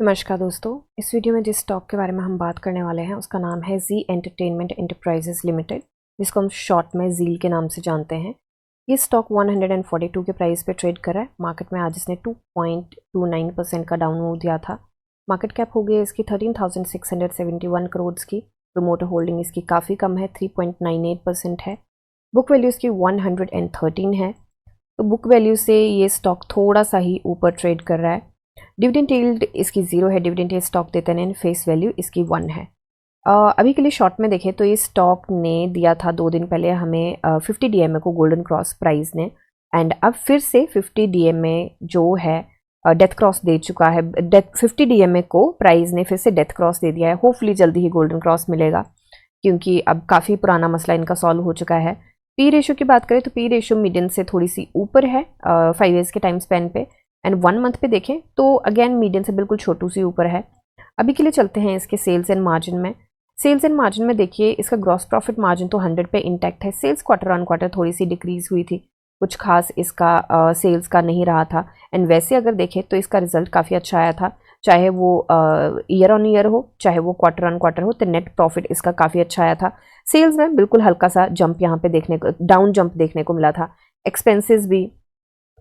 नमस्कार दोस्तों, इस वीडियो में जिस स्टॉक के बारे में हम बात करने वाले हैं उसका नाम है जी एंटरटेनमेंट एंटरप्राइजेस लिमिटेड, जिसको हम शॉर्ट में जील के नाम से जानते हैं। ये स्टॉक 142 के प्राइस पे ट्रेड कर रहा है। मार्केट में आज इसने 2.29% का डाउन मूव दिया था। मार्केट कैप हो गई इसकी 13,671 करोड़ की। प्रोमोटर होल्डिंग इसकी काफ़ी कम है, 3.98% है। बुक वैल्यू इसकी 113 है। तो बुक वैल्यू से ये स्टॉक थोड़ा सा ही ऊपर ट्रेड कर रहा है। डिविडेंड यील्ड इसकी 0 है। डिविडेंड ये स्टॉक देते हैं, फेस वैल्यू इसकी 1 है। अभी के लिए शॉर्ट में देखें तो ये स्टॉक ने दिया था 2 दिन पहले हमें 50 DMA को गोल्डन क्रॉस प्राइस ने, एंड अब फिर से 50 DMA जो है डेथ क्रॉस दे चुका है। 50 DMA को प्राइस ने फिर से डेथ क्रॉस दे दिया है। होपफुली जल्दी ही गोल्डन क्रॉस मिलेगा, क्योंकि अब काफ़ी पुराना मसला इनका सॉल्व हो चुका है। पी रेशो की बात करें तो पी रेशो मीडियन से थोड़ी सी ऊपर है 5 ईयर्स के टाइम स्पेन पे, एंड 1 मंथ पे देखें तो अगेन मीडियन से बिल्कुल छोटू सी ऊपर है। अभी के लिए चलते हैं इसके सेल्स एंड मार्जिन में। सेल्स एंड मार्जिन में देखिए इसका ग्रॉस प्रॉफिट मार्जिन तो 100 पे इंटैक्ट है। सेल्स क्वार्टर ऑन क्वार्टर थोड़ी सी डिक्रीज हुई थी, कुछ खास इसका सेल्स का नहीं रहा था। एंड वैसे अगर देखें तो इसका रिजल्ट काफ़ी अच्छा आया था, चाहे वो ईयर ऑन ईयर हो चाहे वो क्वार्टर ऑन क्वार्टर हो, तो नेट प्रॉफिट इसका काफ़ी अच्छा आया था। सेल्स में बिल्कुल हल्का सा जंप यहाँ पे देखने को, डाउन जंप देखने को मिला था। एक्सपेंसेस भी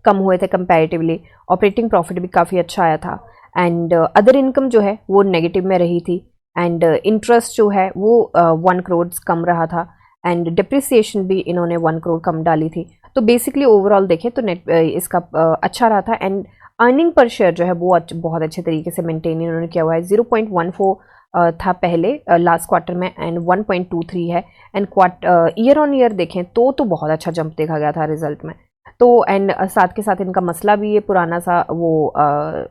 कम हुए थे कंपैरेटिवली। ऑपरेटिंग प्रॉफिट भी काफ़ी अच्छा आया था। एंड अदर इनकम जो है वो नेगेटिव में रही थी। एंड इंटरेस्ट जो है वो 1 करोड़ कम रहा था। एंड डिप्रिसिएशन भी इन्होंने 1 करोड़ कम डाली थी। तो बेसिकली ओवरऑल देखें तो नेट इसका अच्छा रहा था। एंड अर्निंग पर शेयर जो है वो बहुत अच्छे तरीके से मेंटेन इन्होंने किया हुआ है। 0.14 था पहले लास्ट क्वार्टर में, एंड 1.23 है। एंड ईयर ऑन ईयर देखें तो बहुत अच्छा जंप देखा गया था रिजल्ट में। तो एंड साथ के साथ इनका मसला भी ये पुराना सा वो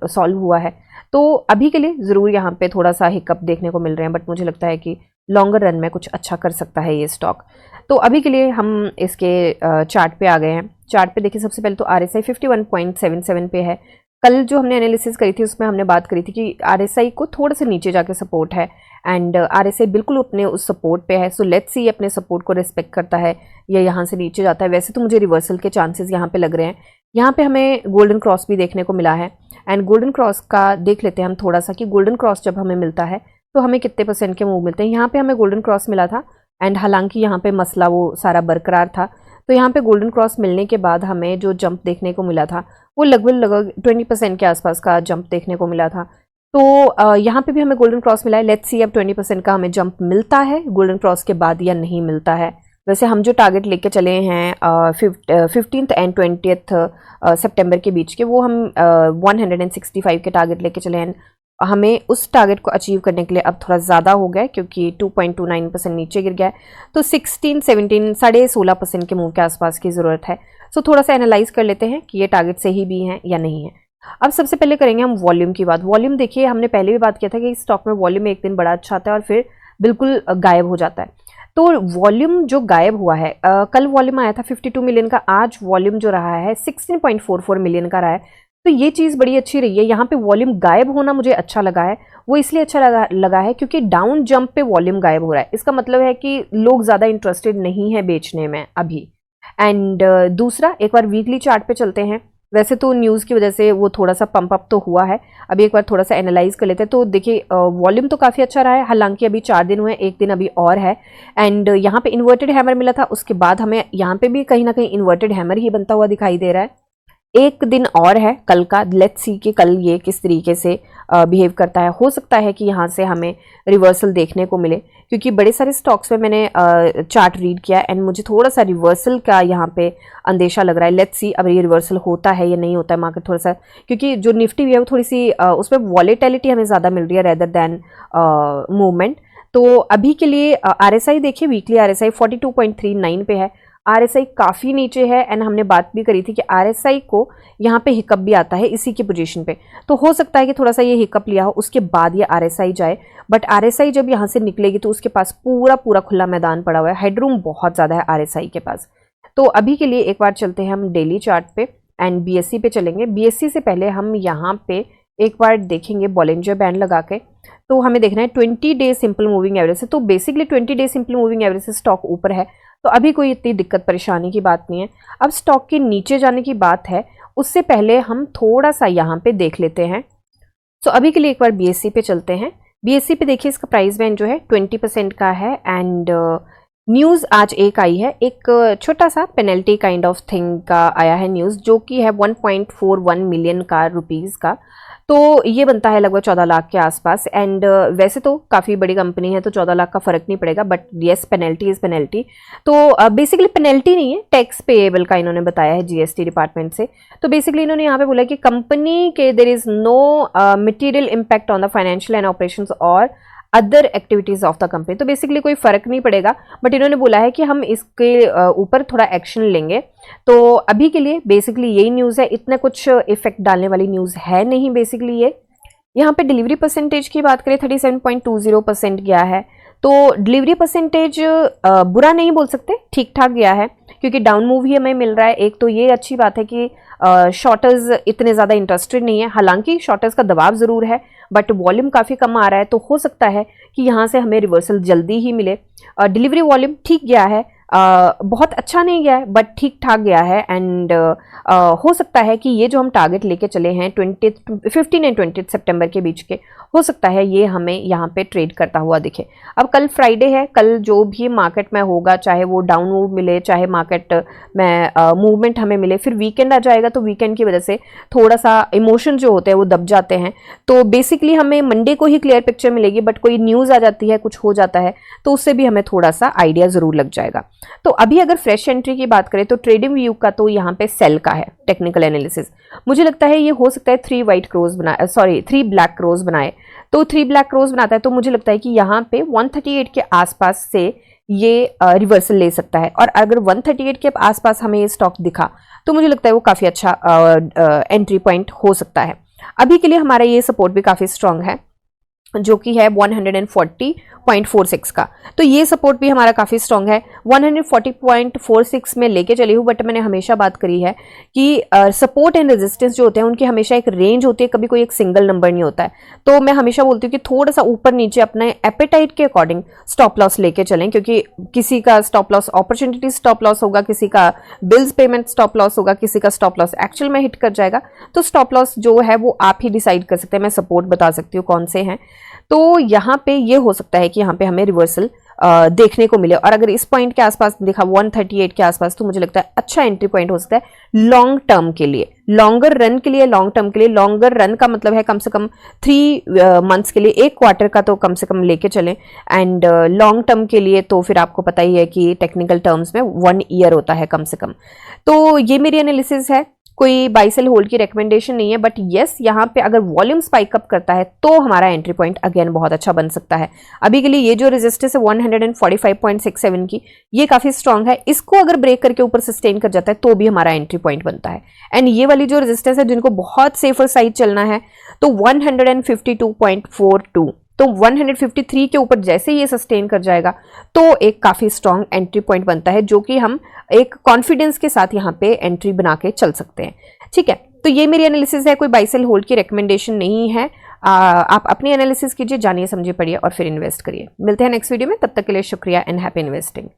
सॉल्व हुआ है। तो अभी के लिए ज़रूर यहाँ पे थोड़ा सा हिकअप देखने को मिल रहे हैं, बट मुझे लगता है कि लॉन्गर रन में कुछ अच्छा कर सकता है ये स्टॉक। तो अभी के लिए हम इसके चार्ट पे आ गए हैं। चार्ट पे देखिए सबसे पहले तो RSI 51.77 पे है। कल जो हमने एनालिसिस करी थी उसमें हमने बात करी थी कि RSI को थोड़ा सा नीचे जाके सपोर्ट है, एंड RSI बिल्कुल अपने उस सपोर्ट पे है। सो लेट्स सी अपने सपोर्ट को रिस्पेक्ट करता है या यहाँ से नीचे जाता है। वैसे तो मुझे रिवर्सल के चांसेस यहाँ पे लग रहे हैं। यहाँ पे हमें गोल्डन क्रॉस भी देखने को मिला है, एंड गोल्डन क्रॉस का देख लेते हैं हम थोड़ा सा कि गोल्डन क्रॉस जब हमें मिलता है तो हमें कितने % के मूव मिलते हैं। यहाँ पे हमें गोल्डन क्रॉस मिला था, एंड हालांकि यहाँ पे मसला वो सारा बरकरार था। तो यहाँ पे गोल्डन क्रॉस मिलने के बाद हमें जो जंप देखने को मिला था वो लगभग 20% के आसपास का जंप देखने को मिला था। तो यहाँ पे भी हमें गोल्डन क्रॉस मिला है। लेट्स सी अब 20% का हमें जंप मिलता है गोल्डन क्रॉस के बाद या नहीं मिलता है। वैसे हम जो टारगेट लेके चले हैं 15th एंड 20th सितंबर के बीच के, वो हम 165 के टारगेट लेके चले हैं। हमें उस टारगेट को अचीव करने के लिए अब थोड़ा ज़्यादा हो गया है, क्योंकि 2.29% नीचे गिर गया है। तो 16% के मूव के आसपास की ज़रूरत है। सो थोड़ा सा एनालाइज कर लेते हैं कि ये टारगेट सही भी हैं या नहीं है। अब सबसे पहले करेंगे हम वॉल्यूम की बात। वॉल्यूम देखिए हमने पहले भी बात किया था कि स्टॉक में वॉल्यूम एक दिन बड़ा अच्छा आता है और फिर बिल्कुल गायब हो जाता है। तो वॉल्यूम जो गायब हुआ है, कल वॉल्यूम आया था 52 मिलियन का, आज वॉल्यूम जो रहा है 16.44 मिलियन का रहा है। तो ये चीज़ बड़ी अच्छी रही है। यहाँ पे वॉल्यूम गायब होना मुझे अच्छा लगा है। वो इसलिए अच्छा लगा है क्योंकि डाउन जंप पे वॉल्यूम गायब हो रहा है। इसका मतलब है कि लोग ज़्यादा इंटरेस्टेड नहीं है बेचने में अभी। एंड दूसरा, एक बार वीकली चार्ट पे चलते हैं। वैसे तो न्यूज़ की वजह से वो थोड़ा सा पंप अप तो हुआ है। अभी एक बार थोड़ा सा एनालाइज कर लेते हैं। तो देखिए वॉल्यूम तो काफ़ी अच्छा रहा है, हालांकि अभी 4 दिन हुए, एक दिन अभी और है। एंड यहाँ पे इन्वर्टेड हैमर मिला था, उसके बाद हमें यहाँ पे भी कहीं ना कहीं इन्वर्टेड हैमर ही बनता हुआ दिखाई दे रहा है। एक दिन और है कल का, लेट्स सी कि कल ये किस तरीके से बिहेव करता है। हो सकता है कि यहाँ से हमें रिवर्सल देखने को मिले, क्योंकि बड़े सारे स्टॉक्स में मैंने चार्ट रीड किया एंड मुझे थोड़ा सा रिवर्सल का यहाँ पे अंदेशा लग रहा है। लेट्स सी अब ये रिवर्सल होता है या नहीं होता है। मार्केट थोड़ा सा, क्योंकि जो निफ्टी भी है वो थोड़ी सी उसमें वॉलेटिलिटी हमें ज़्यादा मिल रही है रेदर दैन मूवमेंट। तो अभी के लिए RSI देखिए, वीकली RSI 42.39 पे है। RSI काफ़ी नीचे है, एंड हमने बात भी करी थी कि RSI को यहाँ पे हिकअप भी आता है इसी की पोजीशन पे। तो हो सकता है कि थोड़ा सा ये हिकअप लिया हो, उसके बाद ये RSI जाए। बट RSI जब यहाँ से निकलेगी तो उसके पास पूरा खुला मैदान पड़ा हुआ है, हेडरूम बहुत ज़्यादा है RSI के पास। तो अभी के लिए एक बार चलते हैं हम डेली चार्ट पे एंड BSE पे चलेंगे। BSE से पहले हम यहाँ पे एक बार देखेंगे बॉलिंजर बैंड लगा के। तो हमें देखना है 20 डे सिंपल मूविंग एवरेज से। तो basically 20 day simple moving average से स्टॉक ऊपर है, तो अभी कोई इतनी दिक्कत परेशानी की बात नहीं है। अब स्टॉक के नीचे जाने की बात है, उससे पहले हम थोड़ा सा यहाँ पे देख लेते हैं सो अभी के लिए एक बार BSE पे चलते हैं। BSE पे देखिए इसका प्राइस बैंड जो है 20% का है एंड न्यूज़ आज एक आई है, एक छोटा सा पेनल्टी काइंड ऑफ थिंग का आया है न्यूज़, जो कि है 1.41 मिलियन का रुपीज़ का। तो ये बनता है लगभग 14 लाख के आसपास एंड वैसे तो काफ़ी बड़ी कंपनी है तो 14 लाख का फ़र्क नहीं पड़ेगा, but yes penalty is penalty. तो बेसिकली पेनल्टी नहीं है, टैक्स पेएबल का इन्होंने बताया है GST डिपार्टमेंट से। तो बेसिकली इन्होंने यहाँ पे बोला कि कंपनी के there is no material impact on the financial and operations और other activities of the company. तो बेसिकली कोई फर्क नहीं पड़ेगा, बट इन्होंने बोला है कि हम इसके ऊपर थोड़ा एक्शन लेंगे। तो अभी के लिए बेसिकली यही न्यूज़ है, इतना कुछ इफेक्ट डालने वाली न्यूज़ है नहीं बेसिकली ये। यहाँ पे डिलीवरी परसेंटेज की बात करें 37.20% गया है। तो डिलीवरी परसेंटेज बुरा नहीं बोल सकते, ठीक ठाक गया है, क्योंकि डाउन मूव ही हमें मिल रहा है। एक तो ये अच्छी बात है कि शॉर्टर्स इतने ज़्यादा इंटरेस्टेड नहीं है, हालांकि शॉर्टर्स का दबाव ज़रूर है, बट वॉल्यूम काफ़ी कम आ रहा है। तो हो सकता है कि यहाँ से हमें रिवर्सल जल्दी ही मिले। डिलीवरी वॉल्यूम ठीक गया है, बहुत अच्छा नहीं गया है बट ठीक ठाक गया है एंड हो सकता है कि ये जो हम टारगेट लेके चले हैं 15 एंड 20 सितंबर के बीच के, हो सकता है ये हमें यहाँ पे ट्रेड करता हुआ दिखे। अब कल फ्राइडे है, कल जो भी मार्केट में होगा, चाहे वो डाउन मूव मिले चाहे मार्केट में मूवमेंट हमें मिले, फिर वीकेंड आ जाएगा तो वीकेंड की वजह से थोड़ा सा इमोशन जो होते हैं वो दब जाते हैं। तो बेसिकली हमें मंडे को ही क्लियर पिक्चर मिलेगी, बट कोई न्यूज़ आ जाती है, कुछ हो जाता है तो उससे भी हमें थोड़ा सा आइडिया ज़रूर लग जाएगा। तो अभी अगर फ्रेश एंट्री की बात करें तो ट्रेडिंग व्यू का तो यहाँ पे सेल का है टेक्निकल एनालिसिस। मुझे लगता है ये हो सकता है 3 ब्लैक क्रॉस बनाए। तो 3 ब्लैक क्रॉस बनाता है तो मुझे लगता है कि यहाँ पे 138 के आसपास से ये रिवर्सल ले सकता है, और अगर 138 के आसपास हमें ये स्टॉक दिखा तो मुझे लगता है वो काफ़ी अच्छा एंट्री पॉइंट हो सकता है। अभी के लिए हमारा ये सपोर्ट भी काफ़ी स्ट्रांग है, जो कि है 140.46 का। तो ये सपोर्ट भी हमारा काफ़ी स्ट्रांग है। 140.46 में लेके चली हूँ, बट मैंने हमेशा बात करी है कि सपोर्ट एंड रेजिस्टेंस जो होते हैं उनकी हमेशा एक रेंज होती है, कभी कोई एक सिंगल नंबर नहीं होता है। तो मैं हमेशा बोलती हूँ कि थोड़ा सा ऊपर नीचे अपने एपेटाइट के अकॉर्डिंग स्टॉप लॉस लेके चलें, क्योंकि किसी का stop loss opportunity stop loss होगा, किसी का बिल्स पेमेंट स्टॉप लॉस होगा, किसी का स्टॉप लॉस एक्चुअल में हिट कर जाएगा। तो स्टॉप लॉस जो है वो आप ही डिसाइड कर सकते हैं, मैं सपोर्ट बता सकती हूँ कौन से हैं। तो यहाँ पे ये हो सकता है कि यहाँ पे हमें रिवर्सल देखने को मिले, और अगर इस पॉइंट के आसपास देखा 138 के आसपास, तो मुझे लगता है अच्छा एंट्री पॉइंट हो सकता है लॉन्ग टर्म के लिए, लॉन्गर रन के लिए। लॉन्ग टर्म के लिए, लॉन्गर रन का मतलब है कम से कम 3 मंथ्स के लिए, 1 क्वार्टर का तो कम से कम लेके चलें। एंड लॉन्ग टर्म के लिए तो फिर आपको पता ही है कि टेक्निकल टर्म्स में 1 ईयर होता है कम से कम। तो ये मेरी एनालिसिस है, कोई बाई सेल होल्ड की रिकमेंडेशन नहीं है, बट येस यहाँ पे अगर वॉल्यूम स्पाइक अप करता है तो हमारा एंट्री पॉइंट अगेन बहुत अच्छा बन सकता है। अभी के लिए ये जो रेजिस्टेंस है 145.67 की, ये काफी स्ट्रांग है। इसको अगर ब्रेक करके ऊपर सस्टेन कर जाता है तो भी हमारा एंट्री पॉइंट बनता है। एंड ये वाली जो रेजिस्टेंस है जिनको बहुत सेफर साइड चलना है तो 152.42, तो 153 के ऊपर जैसे ये सस्टेन कर जाएगा तो एक काफ़ी स्ट्रॉन्ग एंट्री पॉइंट बनता है, जो कि हम एक कॉन्फिडेंस के साथ यहाँ पे एंट्री बना के चल सकते हैं। ठीक है, तो ये मेरी एनालिसिस है, कोई बाई सेल होल्ड की रिकमेंडेशन नहीं है। आप अपनी एनालिसिस कीजिए, जानिए समझिए पढ़िए और फिर इन्वेस्ट करिए। मिलते हैं नेक्स्ट वीडियो में, तब तक के लिए शुक्रिया एंड हैप्पी इन्वेस्टिंग।